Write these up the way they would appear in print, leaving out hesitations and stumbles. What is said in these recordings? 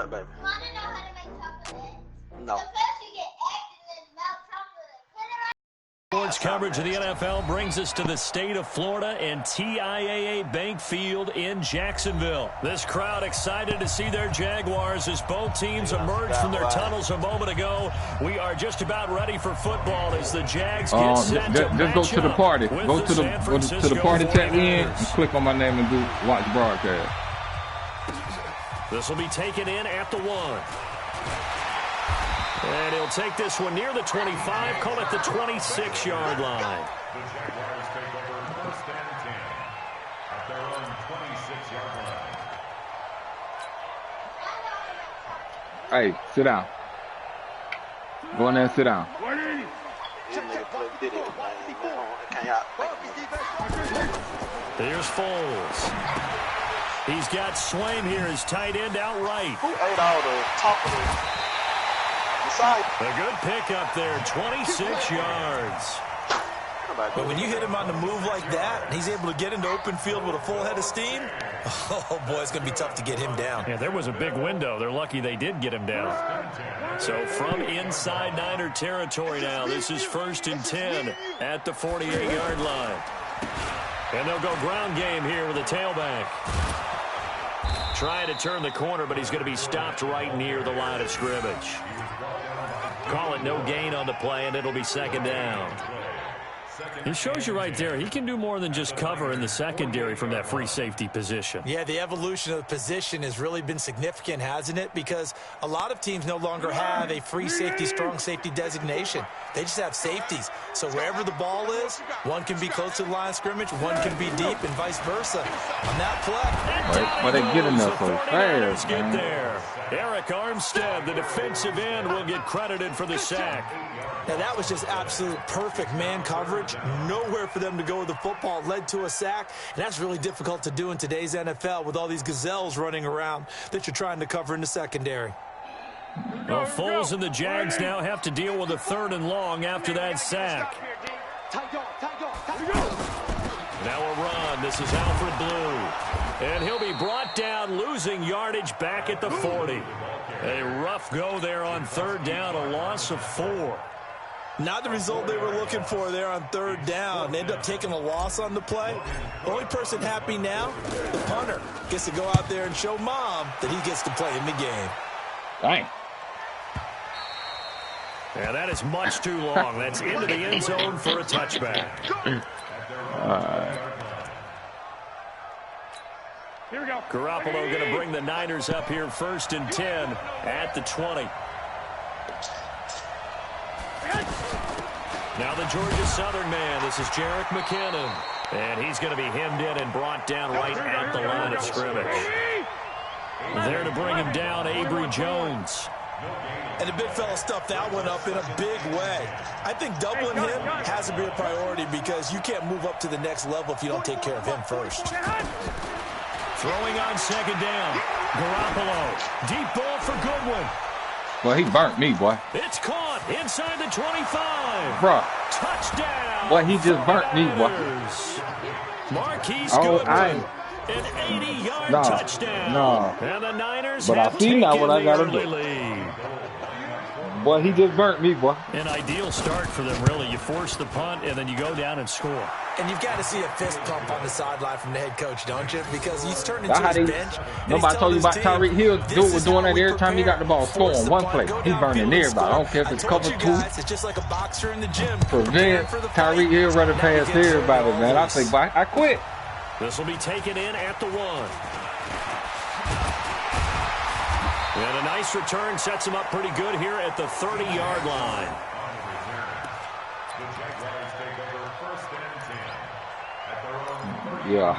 chocolate, baby. Want to know how to make chocolate? No. So first you get eggs and then melt chocolate. Put it right. Sports coverage of the NFL brings us to the state of Florida and TIAA Bank Field in Jacksonville. This crowd excited to see their Jaguars as both teams emerged from their tunnels a moment ago. We are just about ready for football as the Jags get set to just go to the party. Go to the party chat in and click on my name and do watch broadcast. This will be taken in at the 1. And he'll take this one near the 25, call it the 26-yard line. The Jaguars take over 1st and 10 at their own 26-yard line. Hey, sit down. Go in there and sit down. There's Foles. He's got Swain here as tight end outright. Who ate all the top of A good pickup there, 26 yards. But when you hit him on the move like that, and he's able to get into open field with a full head of steam, oh, boy, it's going to be tough to get him down. Yeah, there was a big window. They're lucky they did get him down. So from inside Niner territory now, this is 1st and 10 at the 48-yard line. And they'll go ground game here with a tailback. Trying to turn the corner, but he's going to be stopped right near the line of scrimmage. Call it no gain on the play, and it'll be 2nd down. He shows you right there, he can do more than just cover in the secondary from that free safety position. Yeah, the evolution of the position has really been significant, hasn't it? Because a lot of teams no longer have a free safety, strong safety designation. They just have safeties. So wherever the ball is, one can be close to the line of scrimmage, one can be deep, and vice versa. On that play. Why they get enough so fast, get there. Eric Armstead, the defensive end, will get credited for the sack. Now, that was just absolute perfect man coverage. Nowhere for them to go with the football. Led to a sack, and that's really difficult to do in today's NFL with all these gazelles running around that you're trying to cover in the secondary. Well, Foles and the Jags now have to deal with a 3rd and long after that sack. Now a run. This is Alfred Blue. And he'll be brought down, losing yardage back at the 40. A rough go there on 3rd down, a loss of 4. Not the result they were looking for there on 3rd down. They end up taking a loss on the play. The only person happy now, the punter, gets to go out there and show Mom that he gets to play in the game. Dang. Yeah, that is much too long. That's into the end zone for a touchback. Here we go. Garoppolo going to bring the Niners up here 1st and 10 at the 20. Now the Georgia Southern man. This is Jerick McKinnon. And he's going to be hemmed in and brought down right at the line of scrimmage. There to bring him down, Avery Jones. And the big fella stuffed that one up in a big way. I think doubling him has to be a priority because you can't move up to the next level if you don't take care of him first. Throwing on 2nd down. Garoppolo. Deep ball for Goodwin. Well, he burnt me, boy. It's caught inside the 25. Bruh. Touchdown. Boy, he just burnt me, boy. Marquise Goodwin. An 80-yard touchdown. No. And the Niners but have I see now what I got to do. Lead. Boy, he just burnt me, boy. An ideal start for them, really. You force the punt, and then you go down and score. And you've got to see a fist pump on the sideline from the head coach, don't you? Because he's turned into his bench. Nobody told you about Tyreek Hill doing that every time he got the ball. Scoring one play. He's burning everybody. I don't care if it's cover 2. It's just like a boxer in the gym. Prevent Tyreek Hill running past everybody, man. I think, I quit. This will be taken in at the 1. And a nice return sets him up pretty good here at the 30-yard line. The Jaguars take over 1st and 10 at their own 30. Yeah.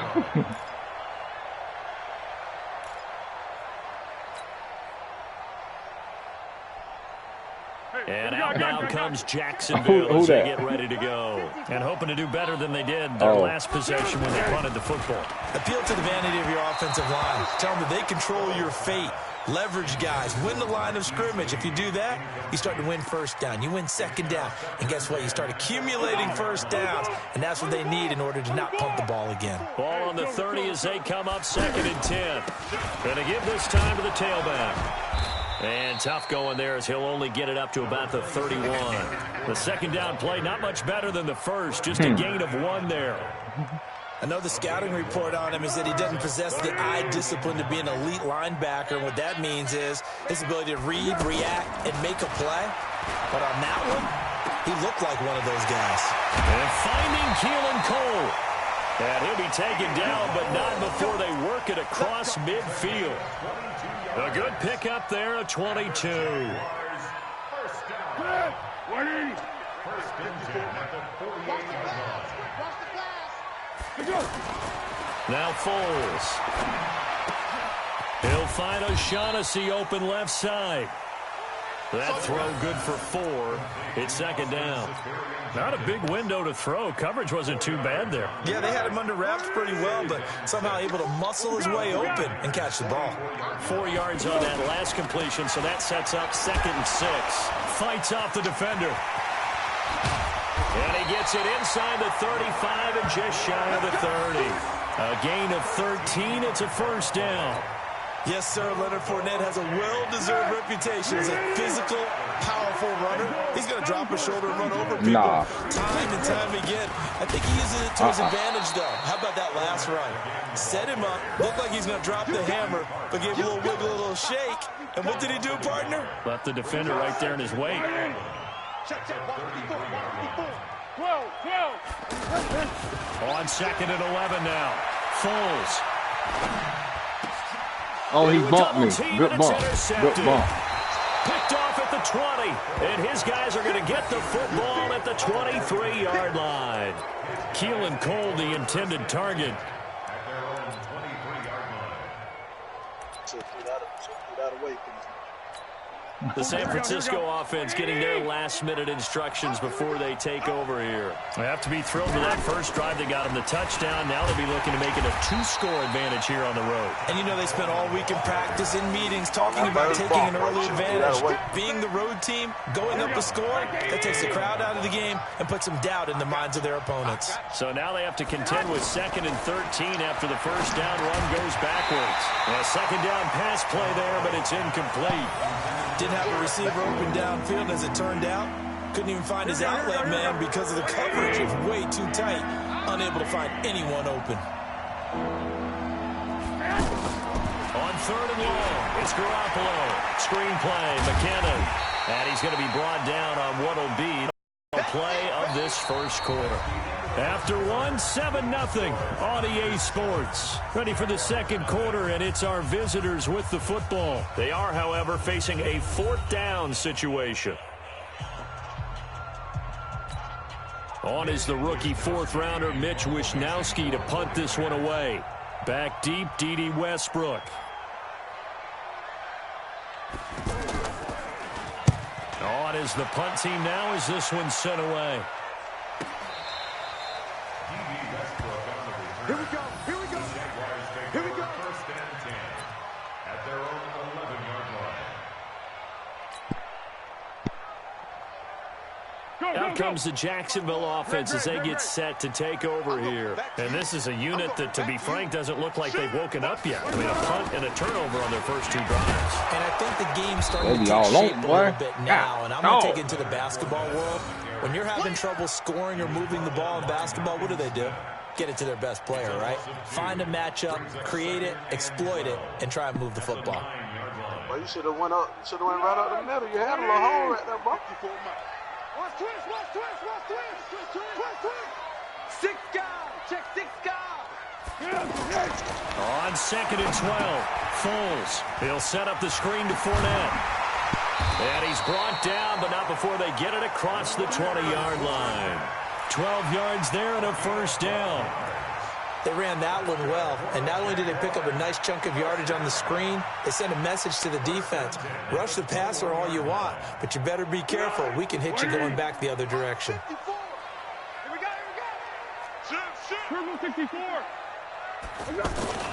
And out now comes Jacksonville as they get ready to go. And hoping to do better than they did their last possession when they punted the football. Appeal to the vanity of your offensive line. Tell them that they control your fate. Leverage guys. Win the line of scrimmage. If you do that, you start to win first down. You win second down. And guess what? You start accumulating first downs. And that's what they need in order to not pump the ball again. Ball on the 30 as they come up 2nd and 10. Going to give this time to the tailback. And tough going there as he'll only get it up to about the 31. The second down play not much better than the first. Just a gain of 1 there. I know the scouting report on him is that he doesn't possess the eye discipline to be an elite linebacker. And what that means is his ability to read, react, and make a play. But on that one, he looked like one of those guys. And finding Keelan Cole. And he'll be taken down, but not before they work it across midfield. A good pickup there, a 22. First and 10 at the 48-yard line. Now Foles. He'll find O'Shaughnessy open left side. That throw good for 4. It's second down. Not a big window to throw. Coverage wasn't too bad there. Yeah, they had him under wraps pretty well, but somehow able to muscle his way open and catch the ball. 4 yards on that last completion, so that sets up 2nd and 6. Fights off the defender. And he gets it inside the 35 and just shy of the 30. A gain of 13. It's a first down. Yes, sir. Leonard Fournette has a well-deserved reputation as a physical, powerful runner. He's going to drop his shoulder and run over people time and time again. I think he uses it to his advantage, though. How about that last run? Set him up. Looked like he's going to drop the hammer, but gave a little wiggle, a little shake. And what did he do, partner? Left the defender right there in his wake. On 2nd and 11 now. Foles. Oh, he bumped me. Good bump. Good bump. Picked off at the 20. And his guys are going to get the football at the 23-yard line. Keelan Cole, the intended target. At their own 23-yard line. So get out of the way, please. The San Francisco offense getting their last-minute instructions before they take over here. They have to be thrilled with that first drive. They got them the touchdown. Now they'll be looking to make it a 2-score advantage here on the road. And you know they spent all week in practice, in meetings, talking about taking an early advantage. Being the road team, going up the score, that takes the crowd out of the game and puts some doubt in the minds of their opponents. So now they have to contend with 2nd and 13 after the first down run goes backwards. A second down pass play there, but it's incomplete. Didn't have a receiver open downfield, as it turned out. Couldn't even find his outlet man because of the coverage. It was way too tight. Unable to find anyone open. On 3rd and long, it's Garoppolo. Screen play, McKinnon. And he's going to be brought down on what will be the play of this first quarter. After 7-0 on EA Sports. Ready for the second quarter, and it's our visitors with the football. They are, however, facing a 4th down situation. On is the rookie 4th-rounder Mitch Wishnowsky to punt this one away. Back deep, D.D. Westbrook. On is the punt team now as this one's sent away. Here we go. Here we go. Here we go. First and 10 at their own 11-yard line. Out comes the Jacksonville offense as they get set to take over here. And this is a unit that, to be frank, doesn't look like they've woken up yet. I mean, a punt and a turnover on their first 2 drives. And I think the game's starting to take shape a little bit now. And I'm going to take it to the basketball world. When you're having trouble scoring or moving the ball in basketball, what do? Get it to their best player, right? Find a matchup, create it, exploit it, and try and move the football. Well, you should have went right up the middle. You had a little hole right there, bro. Watch twist. 6 guard. Check 6 guard. On 2nd and 12, Foles. He'll set up the screen to Fournette. And he's brought down, but not before they get it across the 20-yard line. 12 yards there and a first down. They ran that one well, and not only did they pick up a nice chunk of yardage on the screen, they sent a message to the defense. Rush the passer all you want, but you better be careful. We can hit you going back the other direction. Here we go. Turbo 64.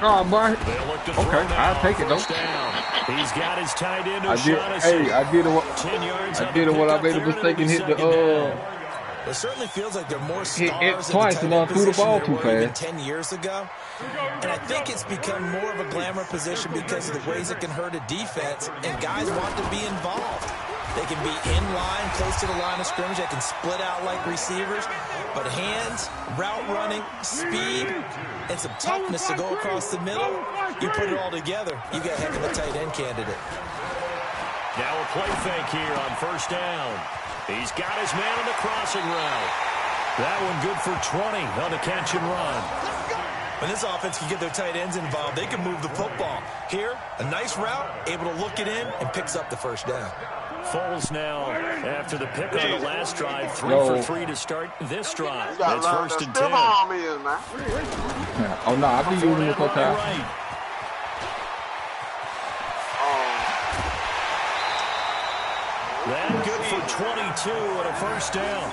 Oh, boy. They'll look to throw Okay, now. I'll take it, though. First down. He's got his tight end I did. O'Shaughnessy. Hey, I did what 10 yards I on did the what I pickup made a there, and mistake it'll and be hit the second down. It certainly feels like there are more Hit stars it at the twice tight and end threw the position ball there too were even fast. 10 years ago. And I think it's become more of a glamour position because of the ways it can hurt a defense, and guys want to be involved. They can be in line, close to the line of scrimmage. They can split out like receivers. But hands, route running, speed, and some toughness to go across the middle, you put it all together, you got a heck of a tight end candidate. Now a play fake here on first down. He's got his man on the crossing route. That one good for 20 on the catch and run. When this offense can get their tight ends involved, they can move the football. Here, a nice route, able to look it in, and picks up the first down. Foles now, after the pick on the last drive, 3 for 3 to start this drive. You It's got first and 10. stiff arm is, man. Oh, no, I be using it Four for down on the time. right. That good for 22 and a first down.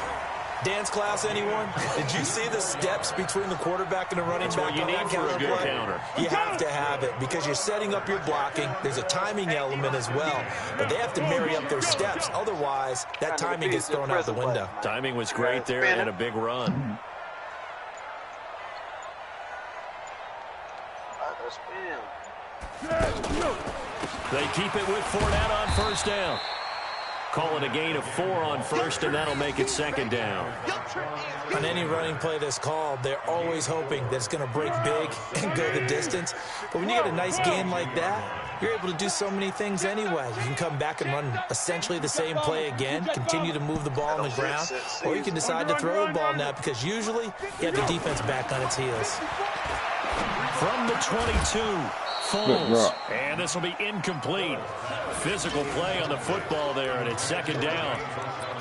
Dance class, anyone? Did you see the steps between the quarterback and the running That's back what you on that need for a good counter play? counter. You have to have it because you're setting up your blocking. There's a timing element as well, but they have to marry up their steps. Otherwise, that timing gets thrown out the window. Timing was great there and a big run. They keep it with Fournette on first down. Call it a gain of 4 on first, and that'll make it second down. On any running play that's called, they're always hoping that it's going to break big and go the distance. But when you get a nice gain like that, you're able to do so many things anyway. You can come back and run essentially the same play again, continue to move the ball on the ground, or you can decide to throw the ball now because usually you have the defense back on its heels. From the 22, Foles. And this will be incomplete. Physical play on the football there, and it's second down.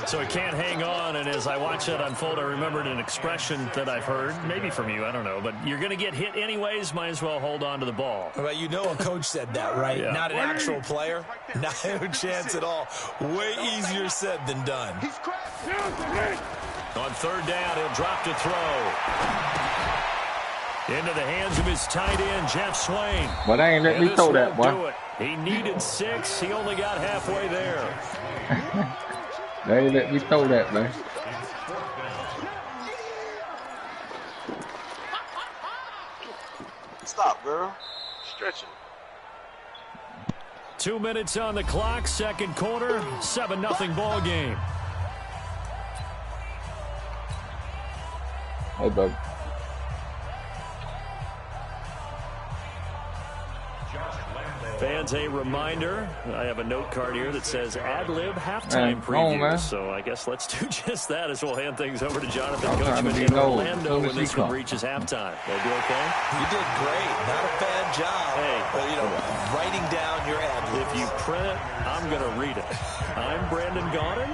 So he can't hang on, and as I watch that unfold, I remembered an expression that I've heard, maybe from you, I don't know, but you're going to get hit anyways, might as well hold on to the ball. Well, you know a coach said that, right? Yeah. Not an actual player. No chance at all. Way easier said than done. On third down, he'll drop to throw. Into the hands of his tight end, Jeff Swain. But they ain't let me throw that, boy. He needed 6. He only got halfway there. They ain't let me throw that, man. Stop, girl. Stretching. 2 minutes on the clock, second quarter, 7-0 ball game. Hey, baby. Fans, a reminder, I have a note card here that says ad-lib halftime preview. So I guess let's do just that as we'll hand things over to Jonathan Coachman in Orlando when this one reaches halftime. They'll do okay? You did great. Not a bad job. Hey. But, you know, writing down your ad-libs. If you print it, I'm going to read it. I'm Brandon Gaudin.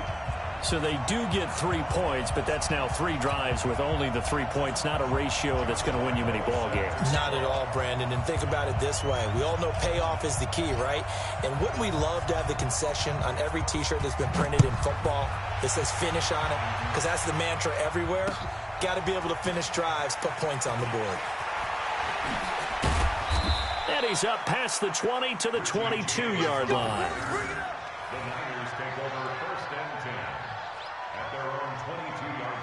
So they do get 3 points, but that's now 3 drives with only the 3 points, not a ratio that's going to win you many ball games. Not at all, Brandon. And think about it this way. We all know payoff is the key, right? And wouldn't we love to have the concession on every T-shirt that's been printed in football that says finish on it? Because that's the mantra everywhere. Got to be able to finish drives, put points on the board. And he's up past the 20 to the 22-yard line. The Niners take over first and 10 at their own 22-yard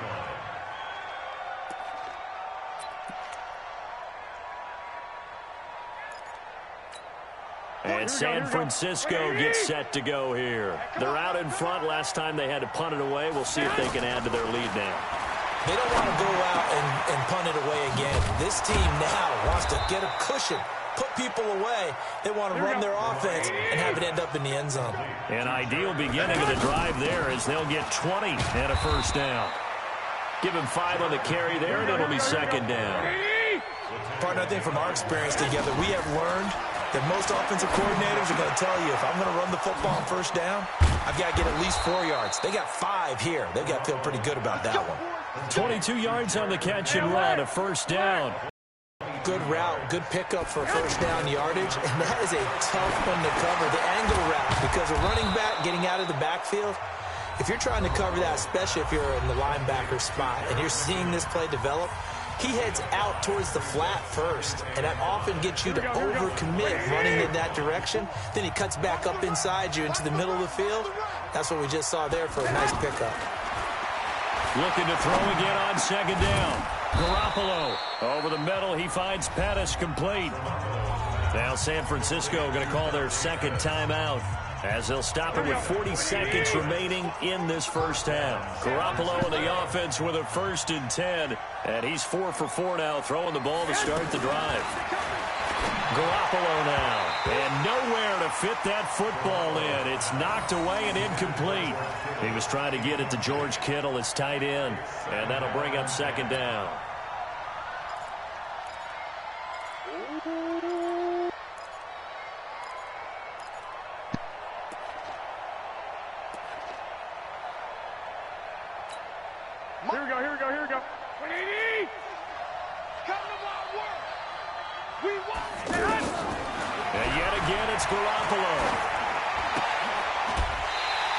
line. And San Francisco gets set to go here. They're out in front. Last time they had to punt it away. We'll see if they can add to their lead now. They don't want to go out and punt it away again. This team now wants to get a cushion, put people away. They want to run their offense and have it end up in the end zone. An ideal beginning of the drive there as they'll get 20 and a first down. Give him 5 on the carry there, and it'll be second down. Partner, I think from our experience together, we have learned that most offensive coordinators are going to tell you, if I'm going to run the football on first down, I've got to get at least 4 yards. They got 5 here. They've got to feel pretty good about that one. 22 yards on the catch and run, a first down. good route, good pickup for first down yardage, and that is a tough one to cover, the angle route, because a running back getting out of the backfield, if you're trying to cover that, especially if you're in the linebacker spot and you're seeing this play develop, he heads out towards the flat first, and that often gets you to overcommit running in that direction. Then he cuts back up inside you into the middle of the field. That's what we just saw there for a nice pickup. Looking to throw again on second down. Garoppolo over the middle. He finds Pettis complete. Now San Francisco going to call their second timeout, as they'll stop it with 40 seconds remaining in this first half. Garoppolo in the offense with a 1st and 10, and he's 4 for 4 now, throwing the ball to start the drive. Garoppolo now, and nowhere to fit that football in. It's knocked away and incomplete. He was trying to get it to George Kittle, his tight end, and that'll bring up second down. Here we go. Come to my work. We want it. And yet again, it's Garoppolo.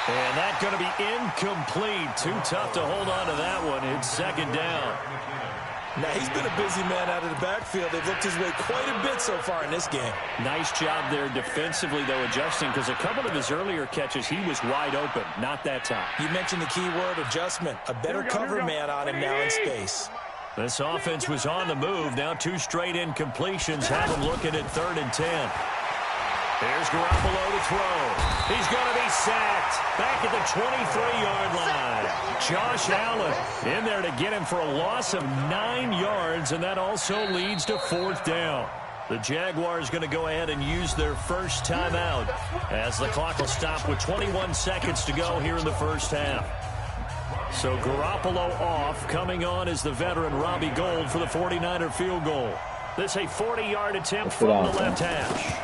And that's going to be incomplete. Too tough to hold on to that one. It's second down. Now, he's been a busy man out of the backfield. They've looked his way quite a bit so far in this game. Nice job there defensively, though, adjusting, because a couple of his earlier catches, he was wide open. Not that time. You mentioned the key word, adjustment. A better cover man on him now in space. This offense was on the move. Now 2 straight incompletions have him looking at 3rd and 10. Here's Garoppolo to throw. He's going to be sacked back at the 23-yard line. Josh Allen in there to get him for a loss of 9 yards, and that also leads to 4th down. The Jaguars going to go ahead and use their first timeout, as the clock will stop with 21 seconds to go here in the first half. So Garoppolo off. Coming on is the veteran Robbie Gould for the 49er field goal. This a 40-yard attempt from the left hash.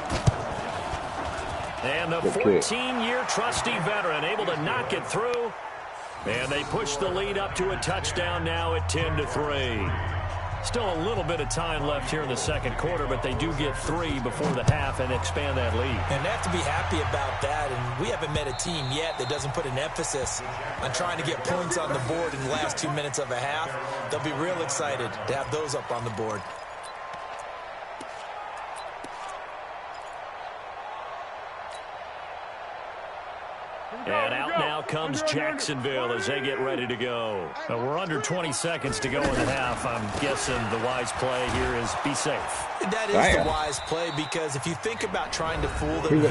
And the 14-year trusty veteran able to knock it through. And they push the lead up to a touchdown now at 10-3. Still a little bit of time left here in the second quarter, but they do get 3 before the half and expand that lead. And they have to be happy about that. And we haven't met a team yet that doesn't put an emphasis on trying to get points on the board in the last 2 minutes of a half. They'll be real excited to have those up on the board. And out now comes Jacksonville as they get ready to go. We're under 20 seconds to go in the half. I'm guessing the wise play here is be safe. That is the wise play, because if you think about trying to fool them here,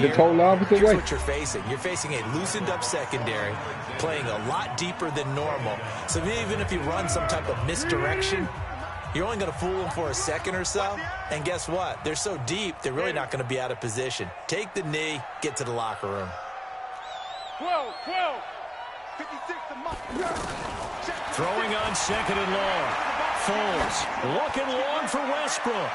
here's what you're facing. You're facing a loosened up secondary, playing a lot deeper than normal. So even if you run some type of misdirection, you're only going to fool them for a second or so. And guess what? They're so deep, they're really not going to be out of position. Take the knee, get to the locker room. 12, 56 to Mike. Throwing on second and long. Foles looking long for Westbrook.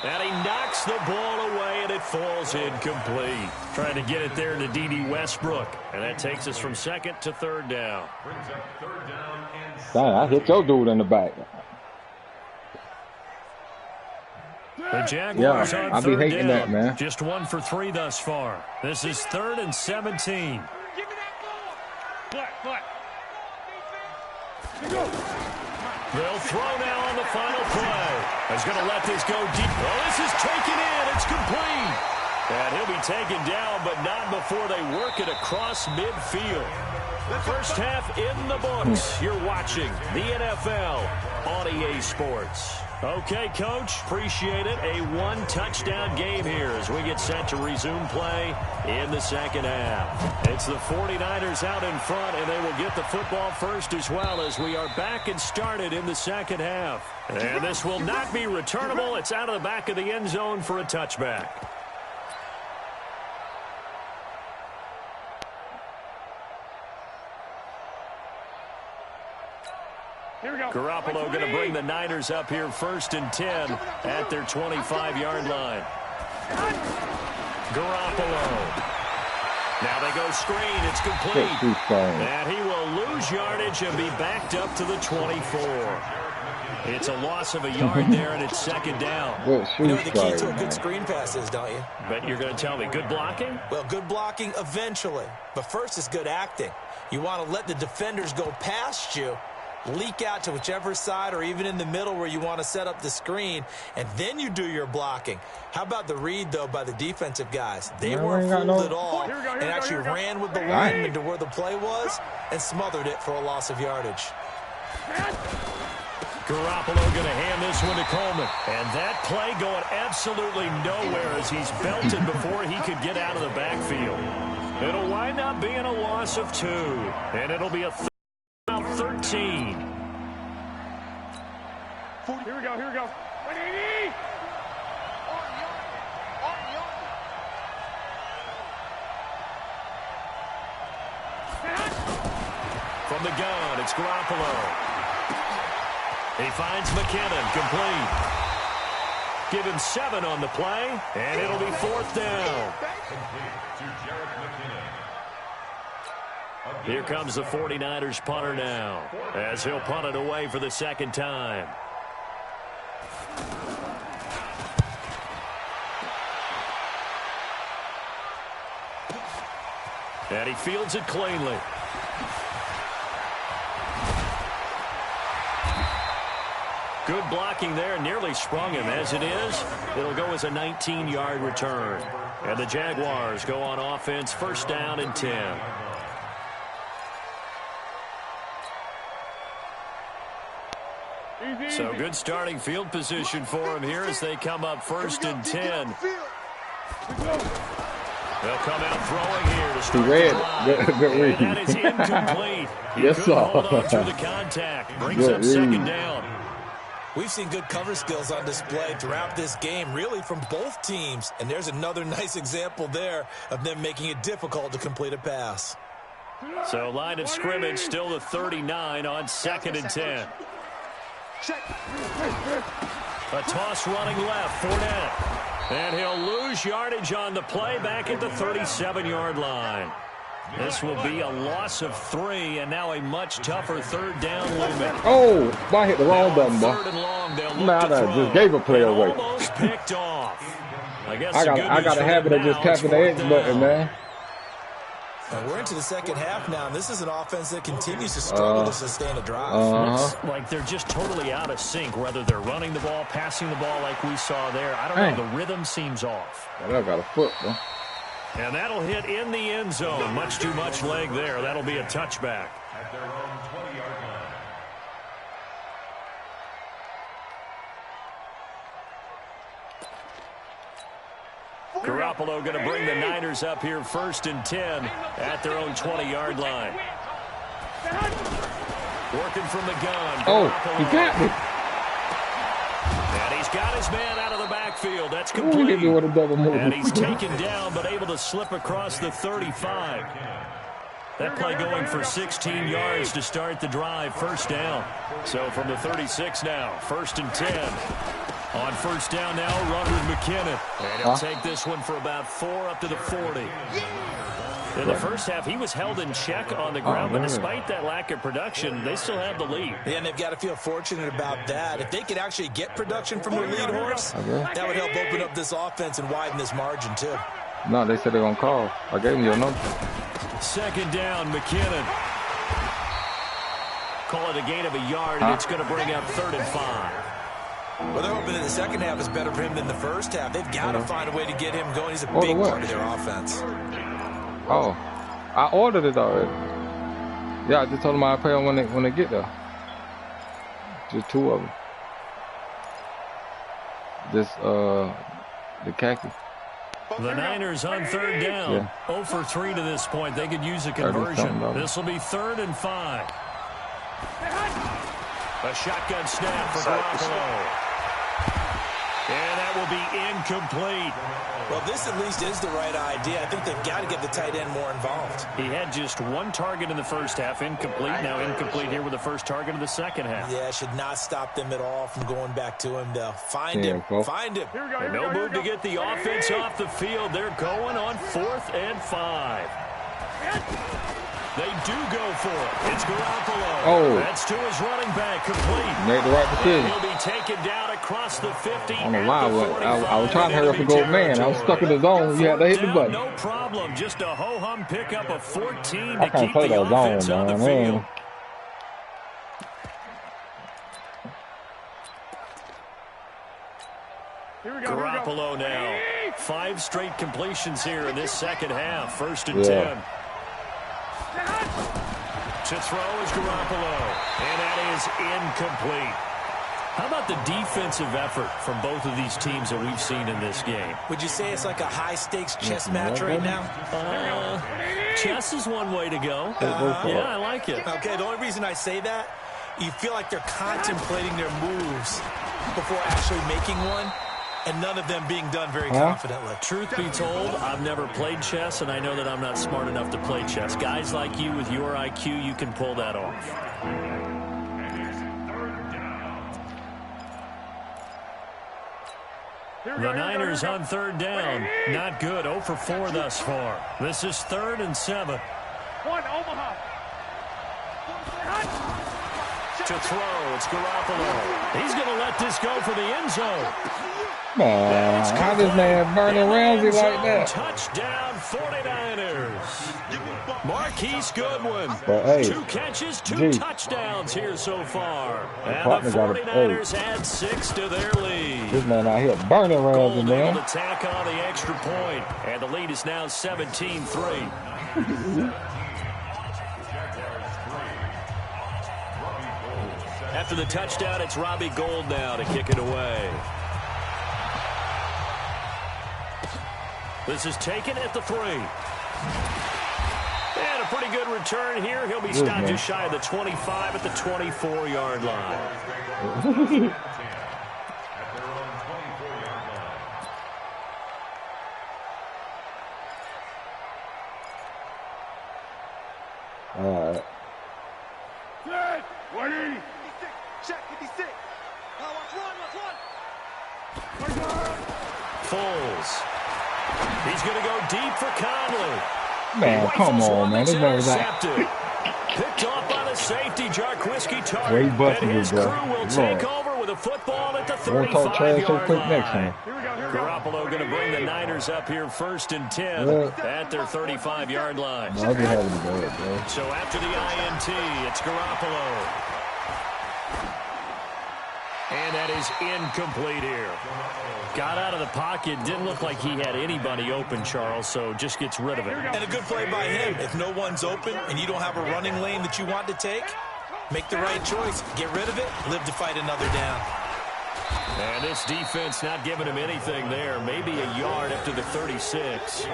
And he knocks the ball away, and it falls incomplete. Trying to get it there to D.D. Westbrook. And that takes us from 2nd to 3rd down. I hit your dude in the back. The Jaguars on I'll be 3rd hating down. that, man. Just 1 for 3 thus far. This is 3rd and 17. Give me that ball. What? They'll throw now on the final play. He's going to let this go deep. Oh, this is taken in. It's complete. And he'll be taken down, but not before they work it across midfield. First half in the books. You're watching the NFL on EA Sports. Okay, Coach, appreciate it. A 1-touchdown game here as we get set to resume play in the second half. It's the 49ers out in front, and they will get the football first as well, as we are back and started in the second half. And this will not be returnable. It's out of the back of the end zone for a touchback. Here we go. Garoppolo going to bring the Niners up here 1st and 10 at their 25-yard line. Garoppolo. Now they go screen. It's complete. And he will lose yardage and be backed up to the 24. It's a loss of a yard there, and it's second down. Good You know shoe what the key to a strike, good man. screen pass is, don't you? But you're going to tell me, good blocking? Well, good blocking eventually. But first is good acting. You want to let the defenders go past you, leak out to whichever side or even in the middle where you want to set up the screen, and then you do your blocking. How about the read, though, by the defensive guys? They weren't fooled at all and actually ran with the lineman to where the play was and smothered it for a loss of yardage. Garoppolo going to hand this one to Coleman. And that play going absolutely nowhere as he's belted before he could get out of the backfield. It'll wind up being a loss of 2. And it'll be a 13. Here we go, here we go. 180! From the gun, it's Garoppolo. He finds McKinnon, complete. Give him 7 on the play, and it'll be 4th down. Here comes the 49ers punter now, as he'll punt it away for the second time. And he fields it cleanly. Good blocking there, nearly sprung him. As it is, it'll go as a 19-yard return. And the Jaguars go on offense, first down and 10. So good starting field position for him here as they come up first and 10. They'll come out throwing here to start the drive. Good read. And that is incomplete. He Yes, couldn't sir. hold on through the contact. Brings Good up second read. down. We've seen good cover skills on display throughout this game, really from both teams. And there's another nice example there of them making it difficult to complete a pass. So line of scrimmage still the 39 on second and 10. A toss running left, Fournette. And he'll lose yardage on the play back at the 37-yard line. This will be a loss of 3, and now a much tougher third down looming. Oh, I hit the wrong button, boy. Third and long, they'll look Nah, to I throw. just gave a play And away. almost picked off. I guess I the good got news a for habit them of just now, it's tapping the fourth X button, down. man. And we're into the second half now, and this is an offense that continues to struggle to sustain a drive. Looks like they're just totally out of sync, whether they're running the ball, passing the ball like we saw there. I don't know. The rhythm seems off. I got a foot, bro. And that'll hit in the end zone. Much too much leg there. That'll be a touchback. At their own 20-yard line. Garoppolo going to bring the Niners up here first and 10 at their own 20-yard line. Working from the gun. Oh, Garoppolo. he got me. And he's got his man out of the backfield. That's Ooh, he hit me complete. with a double move. And he's taken down, but able to slip across the 35. That play going for 16 yards to start the drive, first down. So from the 36 now, first and 10. On first down now, run with McKinnon. And he'll take this one for about 4 up to the 40. In the first half, he was held in check on the ground, but despite that lack of production, they still have the lead. Yeah, and they've got to feel fortunate about that. If they could actually get production from their lead horse, that would help open up this offense and widen this margin, too. No, they said they're going to call. I gave him your number. Second down, McKinnon. Call it a gain of a yard, and it's going to bring up 3rd and 5. Well, they're hoping that the second half is better for him than the first half. They've got to find a way to get him going. He's a big part of their offense. Oh, I ordered it already. Yeah, I just told them I'll pay them when they get there. Just 2 of them. Just the khaki. The Niners on 3rd down. 0 for 3 to this point. They could use a conversion. This will be 3rd and 5. A shotgun snap for Garoppolo. And that will be incomplete. Well, this at least is the right idea. I think they've got to get the tight end more involved. He had just 1 target in the first half, incomplete. Now incomplete here with the first target of the second half. Yeah, should not stop them at all from going back to him. They'll find him. Find him. And no move to get the offense off the field. They're going on 4th and 5. They do go for it. It's Garoppolo. Oh. That's to his running back, complete. Made the right decision. He'll be taken down across the 50. I don't know why I was trying to hurry up and go, man. I was stuck in the zone. You had to hit the button. No problem. Just a ho-hum pickup of 14 I to can't keep play the that offense zone, on the man. field. Here we go. Garoppolo now. 5 straight completions here in this second half. 1st and 10. To throw is Garoppolo. And that is incomplete. How about the defensive effort from both of these teams that we've seen in this game? Would you say it's like a high-stakes chess match right now? Chess is one way to go. Yeah, I like it. Okay, the only reason I say that, you feel like they're contemplating their moves before actually making one, and none of them being done very confidently. Truth be told, I've never played chess, and I know that I'm not smart enough to play chess. Guys like you with your IQ, you can pull that off. The Niners on 3rd down. Not good. 0 for 4 thus far. This is 3rd and 7. One, Omaha. To throw, it's Garoppolo. He's going to let this go for the end zone. Man, how this man burning Ramsey like that? Touchdown 49ers. Marquise Goodwin. But, hey, 2 catches, 2 touchdowns here so far. And the 49ers add 6 to their lead. This man out here burning Ramsey, Gold man. able to tack on the extra point. And the lead is now 17-3. After the touchdown, it's Robbie Gould now to kick it away. This is taken at the 3. And a pretty good return here. He'll be stopped just shy of the 25 at the 24-yard line. All right. Set. 180. Check 56. Watch one. Foles. He's going to go deep for Conley. Man, come on, man. This man was like... Picked off by the safety, Jarquiski Tartt. Great busting, And his bro. crew will take over with a football at the Don't talk trash so 35-yard quick next line. time. Garoppolo going to bring the Niners up here 1st and 10 at their 35-yard line. I'll be having to go ahead, bro. So after the INT, it's Garoppolo. And that is incomplete here. Got out of the pocket. Didn't look like he had anybody open, Charles, so just gets rid of it. And a good play by him. If no one's open and you don't have a running lane that you want to take, make the right choice. Get rid of it. Live to fight another down. And this defense not giving him anything there. Maybe a yard up to the 36.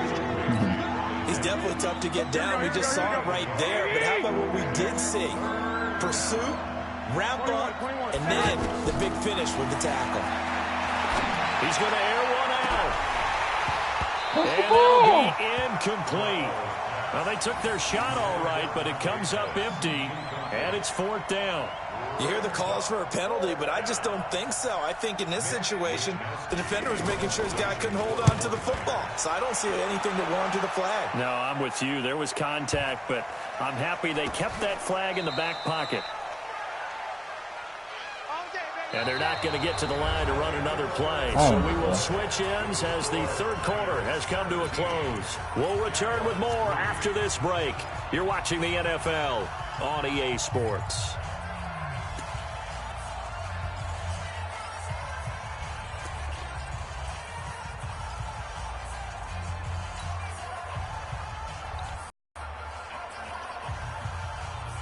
He's definitely tough to get down. We just saw it right there. But how about what we did see? Pursuit, wrap up, and then the big finish with the tackle. He's going to air one out. And that'll be incomplete. Well, they took their shot all right, but it comes up empty, and it's 4th down. You hear the calls for a penalty, but I just don't think so. I think in this situation, the defender was making sure his guy couldn't hold on to the football. So I don't see anything that warranted a flag. No, I'm with you. There was contact, but I'm happy they kept that flag in the back pocket. And they're not going to get to the line to run another play. So we will switch ends as the 3rd quarter has come to a close. We'll return with more after this break. You're watching the NFL on EA Sports.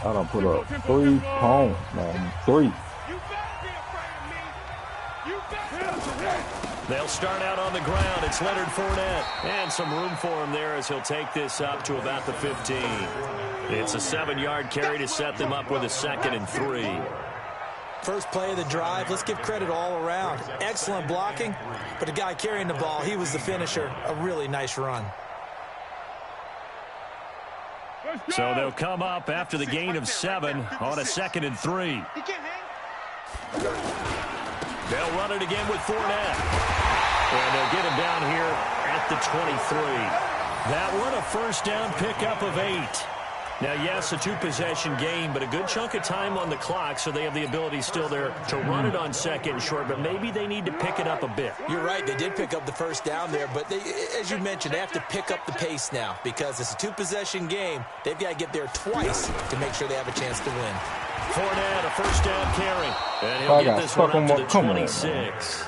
I done put up 3 points, man. 3. They'll start out on the ground. It's Leonard Fournette. And some room for him there as he'll take this up to about the 15. It's a 7-yard carry to set them up with a 2nd and 3. First play of the drive, let's give credit all around. Excellent blocking, but the guy carrying the ball, he was the finisher. A really nice run. So they'll come up after the gain of 7 on a 2nd and 3. They'll run it again with Fournette. And they'll get him down here at the 23. That one a first down pickup of 8. Now, yes, a two-possession game, but a good chunk of time on the clock, so they have the ability still there to run it on second and short, but maybe they need to pick it up a bit. You're right. They did pick up the first down there, but they, as you mentioned, they have to pick up the pace now because it's a two-possession game. They've got to get there twice to make sure they have a chance to win. Fournette, a first down carry, and he'll get this one up to the 26.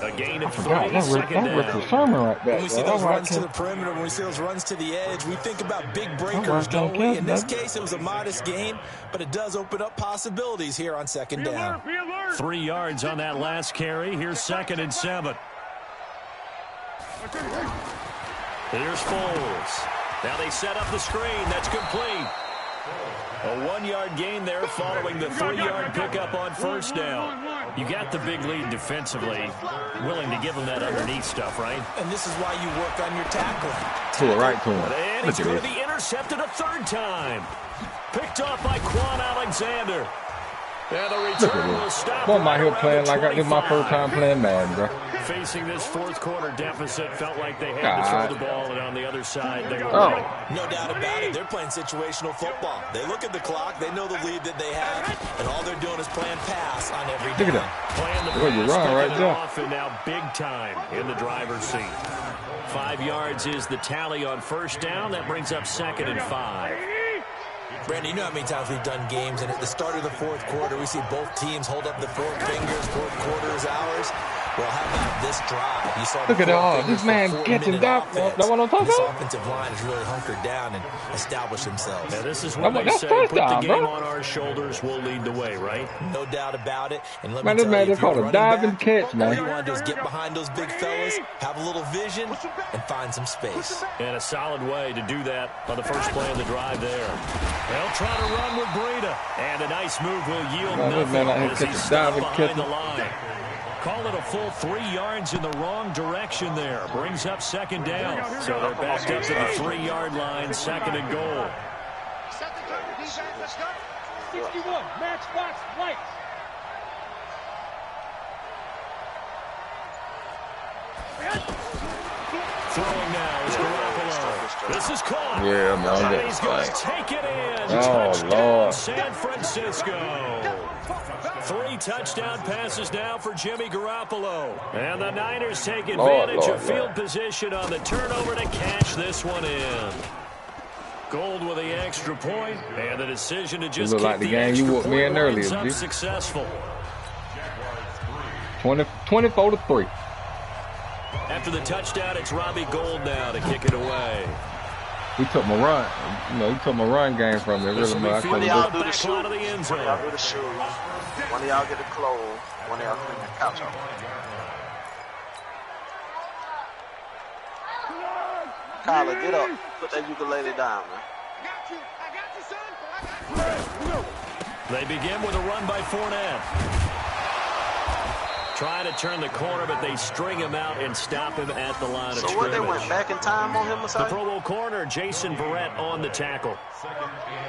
A gain of 3, second down. When we see those runs to the perimeter, when we see those runs to the edge, we think about big breakers, don't we? In this case, it was a modest gain, but it does open up possibilities here on second down. 3 yards on that last carry. Here's 2nd and 7. Here's Foles. Now they set up the screen. That's complete. A 1-yard gain there following the 3-yard pickup on first down. You got the big lead defensively, willing to give them that underneath stuff, right? And this is why you work on your tackling. To the right to him. And he's going to be intercepted a 3rd time. Picked off by Quan Alexander. And the return will stop. I'm out here playing like this is my first time playing Madden, bro. Facing this 4th quarter deficit, felt like they had to throw the ball, and on the other side, they were winning. No doubt about it. They're playing situational football. They look at the clock, they know the lead that they have, and all they're doing is playing pass on every down. Look at that. Playing the pass, right there. Off, and now big time in the driver's seat. 5 yards is the tally on first down. That brings up 2nd and 5. Brandon, you know how many times we've done games, and at the start of the 4th quarter, we see both teams hold up the 4 fingers, 4th quarter is ours. Well, how about this drive? You saw look at all this man catching that. That what I'm talking this about? offensive line has really hunkered down and established themselves. Now, this is what they say, put the game on our shoulders, we'll lead the way, right? No doubt about it. And let me tell you, they call it dive and catch, man. All you want to do is get behind those big fellas, have a little vision, and find some space. And a solid way to do that on the first play of the drive there. They'll try to run with Breida. And a nice move will yield nothing as he's stopped behind the line. Call it a full 3 yards in the wrong direction there. Brings up 2nd down. So they're backed up to the 3-yard line, 2nd and goal. 61, match box, lights. Throwing now is Garoppolo. This is caught. Yeah, man. And he's going to take it in. Oh, Touchdown, Lord. San Francisco. 3 touchdown passes now for Jimmy Garoppolo. And the Niners take advantage of field position on the turnover to cash this one in. Gold with the extra point, and the decision to just kick like the game you whooped me in earlier, up successful. 24-3. After the touchdown, it's Robbie Gould now to kick it away. He took my run. You know, he took my run game from me. Really, man. One of y'all do the shoe. One of y'all do the shoes. One of y'all get the clothes. One of y'all clean the couch off. Kyler, get up. Put that ukulele down, man. They begin with a run by Fournette. Trying to turn the corner, but they string him out and stop him at the line of scrimmage. So what, they went back in time on him or something? The Pro Bowl corner, Jason Verrett, on the tackle.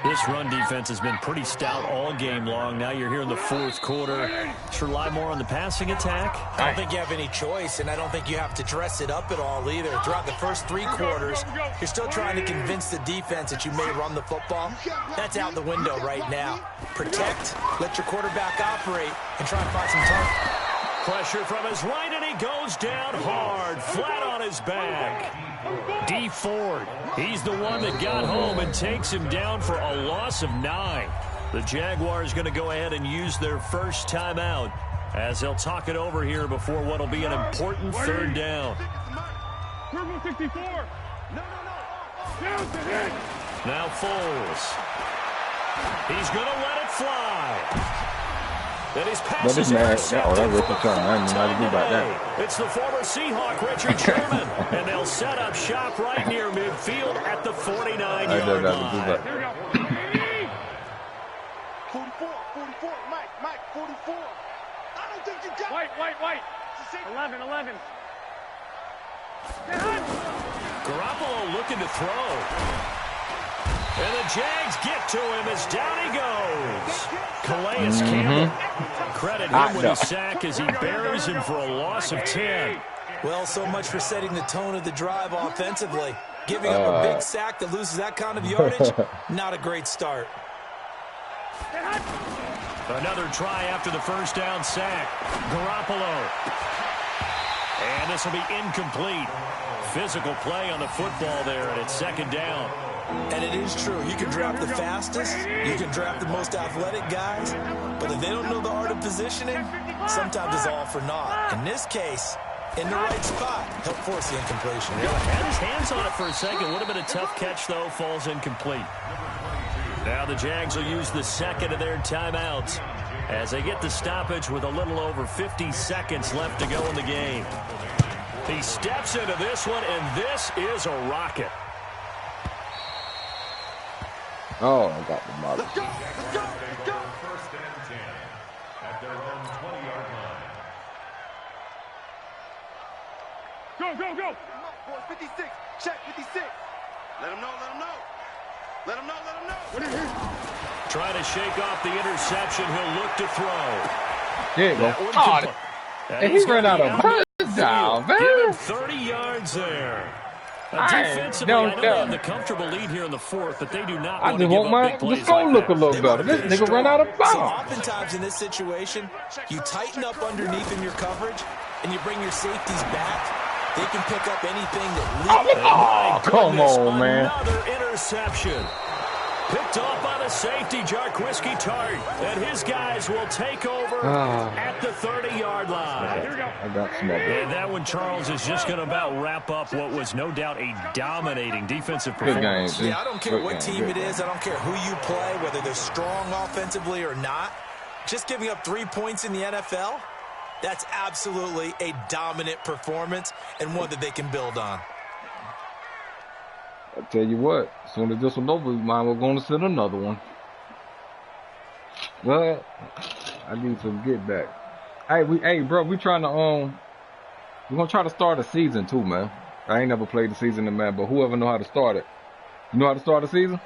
This run defense has been pretty stout all game long. Now you're here in the 4th quarter. Should rely more on the passing attack? I don't think you have any choice, and I don't think you have to dress it up at all either. Throughout the first 3 quarters, you're still trying to convince the defense that you may run the football. That's out the window right now. Protect, let your quarterback operate, and try and find some target. Pressure from his right, and he goes down hard, flat on his back. D. Ford, he's the one that got home and takes him down for a loss of 9. The Jaguars going to go ahead and use their first timeout as they'll talk it over here before what will be an important 3rd down. Now Foles. He's going to let it fly. That is passes that Richard Sherman. I didn't know how to do about that. It's the former Seahawk, Richard Sherman. And they'll set up shop right near midfield at the 49-yard line. 44, Mike, 44. I don't think you got White. 11. Garoppolo looking to throw. And the Jags get to him as down he goes. Calais Campbell. Credit him with his sack as he buries him for a loss of 10. Well, so much for setting the tone of the drive offensively. Giving up a big sack that loses that kind of yardage, not a great start. Another try after the first down sack. Garoppolo. And this will be incomplete. Physical play on the football there, and it's second down. And it is true. You can draft the fastest. You can draft the most athletic guys. But if they don't know the art of positioning, sometimes it's all for naught. In this case, in the right spot, help force the incompletion. Yeah, had his hands on it for a second. Would have been a tough catch, though. Falls incomplete. Now the Jags will use the second of their timeouts as they get the stoppage with a little over 50 seconds left to go in the game. He steps into this one, and this is a rocket. Oh, I got the model. Let's go. First and 10 at their own 20-yard line. Go. 56. Check 56. Let him know. Trying to shake off the interception. He'll look to throw. There you go. Oh, and he ran out of touchdown, man. Give him 30 yards there. Defensively, I know they have the comfortable lead here in the fourth, but they do not want to give up big plays. The score look a little better. This nigga ran out of bounds. So oftentimes in this situation, you tighten up underneath in your coverage, and you bring your safeties back. They can pick up anything that leaps. Oh, come on, man. Another interception. Picked off by the safety, Jarquiski Tart. And his guys will take over at the 30-yard line. Here we go. I got smothered. And that one, Charles, is just going to about wrap up what was no doubt a dominating defensive performance. Good game, Yeah, I don't care what team it is. I don't care who you play, whether they're strong offensively or not. Just giving up 3 points in the NFL, that's absolutely a dominant performance and one that they can build on. I tell you what, as soon as this one over, we're going to send another one. Well, I need some get back. Hey, bro, we trying to we're gonna try to start a season too, man. I ain't never played the season, man, but whoever know how to start it, you know how to start a season?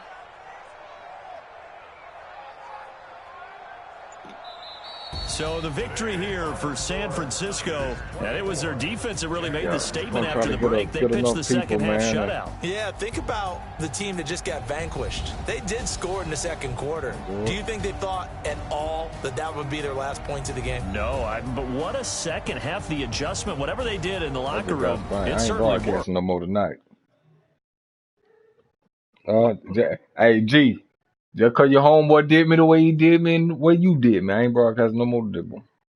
So the victory here for San Francisco, and it was their defense that really made the statement after the break. They pitched the second half shutout. Yeah, think about the team that just got vanquished. They did score in the second quarter. Do you think they thought at all that that would be their last points of the game? No, but what a second half, the adjustment, whatever they did in the locker room, it certainly worked. I ain't broadcasting no more tonight. Hey, G, just because your homeboy did me the way he did me and the way you did me, I ain't broadcasting no more today, boy.